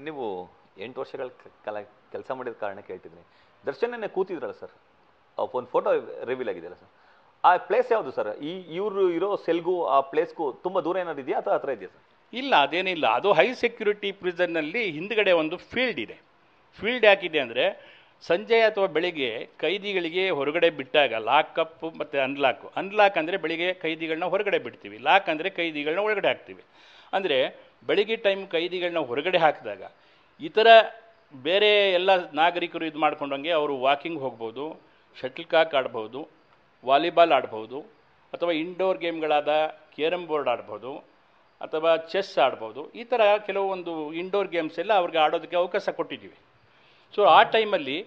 ನೀವು 8 ವರ್ಷಗಳ ಕಾಲ ಕೆಲಸ ಮಾಡಿದ ಕಾರಣ ಕೇಳ್ತಿದ್ದೀನಿ. ದರ್ಶನನೇ ಕೂತಿದ್ರಲ್ಲ ಸರ್, ಒಂದು ಫೋಟೋ ರಿವೀಲ್ ಆಗಿದೆಯಲ್ಲ ಸರ್, ಆ ಪ್ಲೇಸ್ ಯಾವುದು ಸರ್? ಇವರು ಇರೋ ಸೆಲ್ಗೂ ಆ ಪ್ಲೇಸ್ಗೂ ತುಂಬ ದೂರ ಏನಾದ್ರು ಇದೆಯಾ ಅಥವಾ ಹತ್ರ ಇದೆಯಾ ಸರ್? ಇಲ್ಲ, ಅದೇನಿಲ್ಲ. ಅದು ಹೈ ಸೆಕ್ಯೂರಿಟಿ ಪ್ರಿಸನ್ನಲ್ಲಿ ಹಿಂದ್ಗಡೆ ಒಂದು ಫೀಲ್ಡ್ ಇದೆ. ಫೀಲ್ಡ್ ಯಾಕಿದೆ ಅಂದರೆ ಸಂಜೆ ಅಥವಾ ಬೆಳಿಗ್ಗೆ ಕೈದಿಗಳಿಗೆ ಹೊರಗಡೆ ಬಿಟ್ಟಾಗ ಲಾಕಪ್ ಮತ್ತು ಅನ್ಲಾಕ್ ಅಂದರೆ ಬೆಳಿಗ್ಗೆ ಕೈದಿಗಳನ್ನ ಹೊರಗಡೆ ಬಿಡ್ತೀವಿ, ಲಾಕ್ ಅಂದರೆ ಕೈದಿಗಳನ್ನ ಒಳಗಡೆ ಹಾಕ್ತೀವಿ. ಅಂದರೆ ಬೆಳಿಗ್ಗೆ ಟೈಮ್ ಕೈದಿಗಳನ್ನ ಹೊರಗಡೆ ಹಾಕಿದಾಗ ಇತರ ಬೇರೆ ಎಲ್ಲ ನಾಗರಿಕರು ಇದು ಮಾಡ್ಕೊಂಡಂಗೆ ಅವರು ವಾಕಿಂಗ್ ಹೋಗ್ಬೋದು, ಶಟಲ್ ಕಾಕ್ ಆಡ್ಬೋದು, ವಾಲಿಬಾಲ್ ಆಡ್ಬೋದು, ಅಥವಾ ಇಂಡೋರ್ ಗೇಮ್ಗಳಾದ ಕೇರಮ್ ಬೋರ್ಡ್ ಆಡ್ಬೋದು, ಅಥವಾ ಚೆಸ್ ಆಡ್ಬೋದು. ಈ ಥರ ಕೆಲವೊಂದು ಇಂಡೋರ್ ಗೇಮ್ಸ್ ಎಲ್ಲ ಅವ್ರಿಗೆ ಆಡೋದಕ್ಕೆ ಅವಕಾಶ ಕೊಟ್ಟಿದ್ದೀವಿ. ಸೊ ಆ ಟೈಮಲ್ಲಿ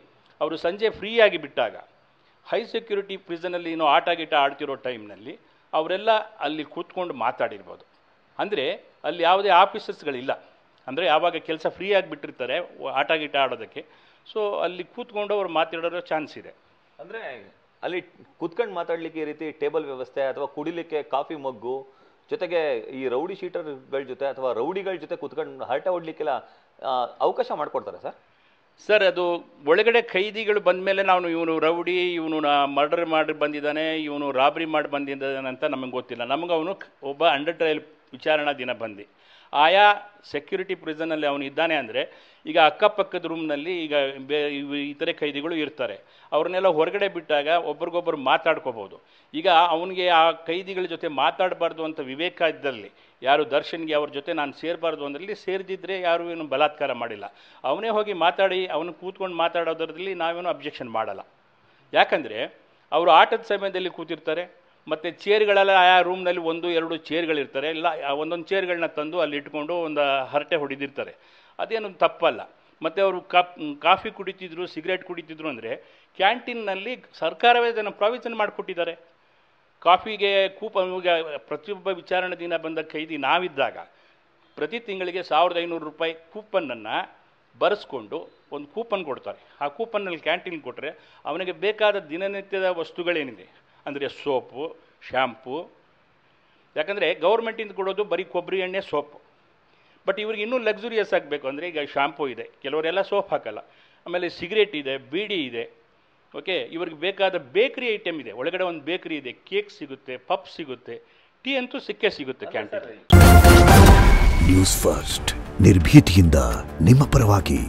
ಅವರು ಸಂಜೆ ಫ್ರೀಯಾಗಿ ಬಿಟ್ಟಾಗ ಹೈ ಸೆಕ್ಯೂರಿಟಿ ಪ್ರಿಸನಲ್ಲಿ ಏನೋ ಆಟ ಗೀಟ ಆಡ್ತಿರೋ ಟೈಮ್ನಲ್ಲಿ ಅವರೆಲ್ಲ ಅಲ್ಲಿ ಕೂತ್ಕೊಂಡು ಮಾತಾಡಿರ್ಬೋದು. ಅಂದರೆ ಅಲ್ಲಿ ಯಾವುದೇ ಆಫೀಸರ್ಸ್ಗಳಿಲ್ಲ, ಅಂದರೆ ಯಾವಾಗ ಕೆಲಸ ಫ್ರೀಯಾಗಿ ಬಿಟ್ಟಿರ್ತಾರೆ ಆಟ ಗೀಟ ಆಡೋದಕ್ಕೆ, ಸೊ ಅಲ್ಲಿ ಕೂತ್ಕೊಂಡು ಅವ್ರು ಮಾತಾಡೋ ಚಾನ್ಸ್ ಇದೆ. ಅಂದರೆ ಅಲ್ಲಿ ಕೂತ್ಕೊಂಡು ಮಾತಾಡಲಿಕ್ಕೆ ಈ ರೀತಿ ಟೇಬಲ್ ವ್ಯವಸ್ಥೆ ಅಥವಾ ಕುಡಿಲಿಕ್ಕೆ ಕಾಫಿ ಮಗ್ಗು, ಜೊತೆಗೆ ಈ ರೌಡಿ ಶೀಟರ್ಗಳ ಜೊತೆ ಅಥವಾ ರೌಡಿಗಳ ಜೊತೆ ಕೂತ್ಕೊಂಡು ಹರಟೆ ಹೊಡ್ಲಿಕ್ಕೆಲ್ಲ ಅವಕಾಶ ಮಾಡಿಕೊಡ್ತಾರೆ ಸರ್? ಸರ್, ಅದು ಒಳಗಡೆ ಕೈದಿಗಳು ಬಂದ ಮೇಲೆ ನಾವು ಇವನು ರೌಡಿ, ಇವನು ಮರ್ಡರ್ ಮಾಡಿ ಬಂದಿದ್ದಾನೆ, ಇವನು ರಾಬರಿ ಮಾಡಿ ಬಂದಿದ್ದಾನೆ ಅಂತ ನಮಗೆ ಗೊತ್ತಿಲ್ಲ. ನಮಗೆ ಅವನು ಒಬ್ಬ ಅಂಡರ್ ಟ್ರಯಲ್ ವಿಚಾರಣಾ ದಿನ ಬಂದು ಆಯಾ ಸೆಕ್ಯೂರಿಟಿ ಪ್ರಿಸನಲ್ಲಿ ಅವನು ಇದ್ದಾನೆ ಅಂದರೆ ಈಗ ಅಕ್ಕಪಕ್ಕದ ರೂಮ್ನಲ್ಲಿ ಈಗ ಇತರೆ ಕೈದಿಗಳು ಇರ್ತಾರೆ, ಅವ್ರನ್ನೆಲ್ಲ ಹೊರಗಡೆ ಬಿಟ್ಟಾಗ ಒಬ್ರಿಗೊಬ್ಬರು ಮಾತಾಡ್ಕೋಬೋದು. ಈಗ ಅವನಿಗೆ ಆ ಕೈದಿಗಳ ಜೊತೆ ಮಾತಾಡಬಾರ್ದು ಅಂತ ವಿವೇಕ ಇದ್ದಲ್ಲಿ, ಯಾರು ದರ್ಶನ್ಗೆ ಅವ್ರ ಜೊತೆ ನಾನು ಸೇರಬಾರ್ದು ಅಂದ್ರಲ್ಲಿ ಸೇರಿದಿದ್ರೆ ಯಾರು ಏನು ಬಲಾತ್ಕಾರ ಮಾಡಿಲ್ಲ. ಅವನೇ ಹೋಗಿ ಮಾತಾಡಿ ಅವನು ಕೂತ್ಕೊಂಡು ಮಾತಾಡೋದ್ರಲ್ಲಿ ನಾವೇನು ಅಬ್ಜೆಕ್ಷನ್ ಮಾಡಲ್ಲ. ಯಾಕಂದರೆ ಅವರು ಆಟದ ಸಮಯದಲ್ಲಿ ಕೂತಿರ್ತಾರೆ, ಮತ್ತು ಚೇರ್ಗಳೆಲ್ಲ ಆಯಾ ರೂಮ್ನಲ್ಲಿ 1-2 ಚೇರ್ಗಳಿರ್ತಾರೆ, ಇಲ್ಲ ಒಂದೊಂದು ಚೇರ್ಗಳನ್ನ ತಂದು ಅಲ್ಲಿ ಇಟ್ಕೊಂಡು ಒಂದು ಹರಟೆ ಹೊಡಿದಿರ್ತಾರೆ. ಅದೇನು ತಪ್ಪಲ್ಲ. ಮತ್ತು ಅವರು ಕಾಫಿ ಕುಡಿತಿದ್ರು, ಸಿಗರೇಟ್ ಕುಡಿತಿದ್ರು ಅಂದರೆ ಕ್ಯಾಂಟೀನ್ನಲ್ಲಿ ಸರ್ಕಾರವೇ ಅದನ್ನು ಪ್ರಾವಿಷನ್ ಮಾಡಿಕೊಟ್ಟಿದ್ದಾರೆ. ಕಾಫಿಗೆ ಕೂಪನ್ಗೆ ಪ್ರತಿಯೊಬ್ಬ ವಿಚಾರಣೆ ದಿನ ಬಂದ ಕೈದಿ ನಾವಿದ್ದಾಗ ಪ್ರತಿ ತಿಂಗಳಿಗೆ 1500 ರೂಪಾಯಿ ಕೂಪನ್ನನ್ನು ಬರೆಸ್ಕೊಂಡು ಒಂದು ಕೂಪನ್ ಕೊಡ್ತಾರೆ. ಆ ಕೂಪನ್ನಲ್ಲಿ ಕ್ಯಾಂಟೀನ್ ಕೊಟ್ಟರೆ ಅವನಿಗೆ ಬೇಕಾದ ದಿನನಿತ್ಯದ ವಸ್ತುಗಳೇನಿದೆ ಅಂದರೆ ಸೋಪು, ಶ್ಯಾಂಪು, ಯಾಕಂದರೆ ಗೌರ್ಮೆಂಟಿಂದ ಕೊಡೋದು ಬರೀ ಕೊಬ್ಬರಿ ಎಣ್ಣೆ, ಸೋಪು. ಬಟ್ ಇವ್ರಿಗೆ ಇನ್ನೂ ಲಕ್ಸುರಿಯಸ್ ಆಗಬೇಕು ಅಂದರೆ ಈಗ ಶಾಂಪೂ ಇದೆ, ಕೆಲವರೆಲ್ಲ ಸೋಪ್ ಹಾಕಲ್ಲ, ಆಮೇಲೆ ಸಿಗರೇಟ್ ಇದೆ, ಬೀಡಿ ಇದೆ, ಓಕೆ. ಇವ್ರಿಗೆ ಬೇಕಾದ ಬೇಕ್ರಿ ಐಟಮ್ ಇದೆ, ಒಳಗಡೆ ಒಂದು ಬೇಕ್ರಿ ಇದೆ, ಕೇಕ್ ಸಿಗುತ್ತೆ, ಪಫ್ ಸಿಗುತ್ತೆ, ಟೀ ಅಂತೂ ಸಿಕ್ಕೇ ಸಿಗುತ್ತೆ ಕ್ಯಾಂಟೀನ್. ನ್ಯೂಸ್ ಫಸ್ಟ್, ನಿರ್ಭೀತಿಯಿಂದ ನಿಮ್ಮ ಪರವಾಗಿ.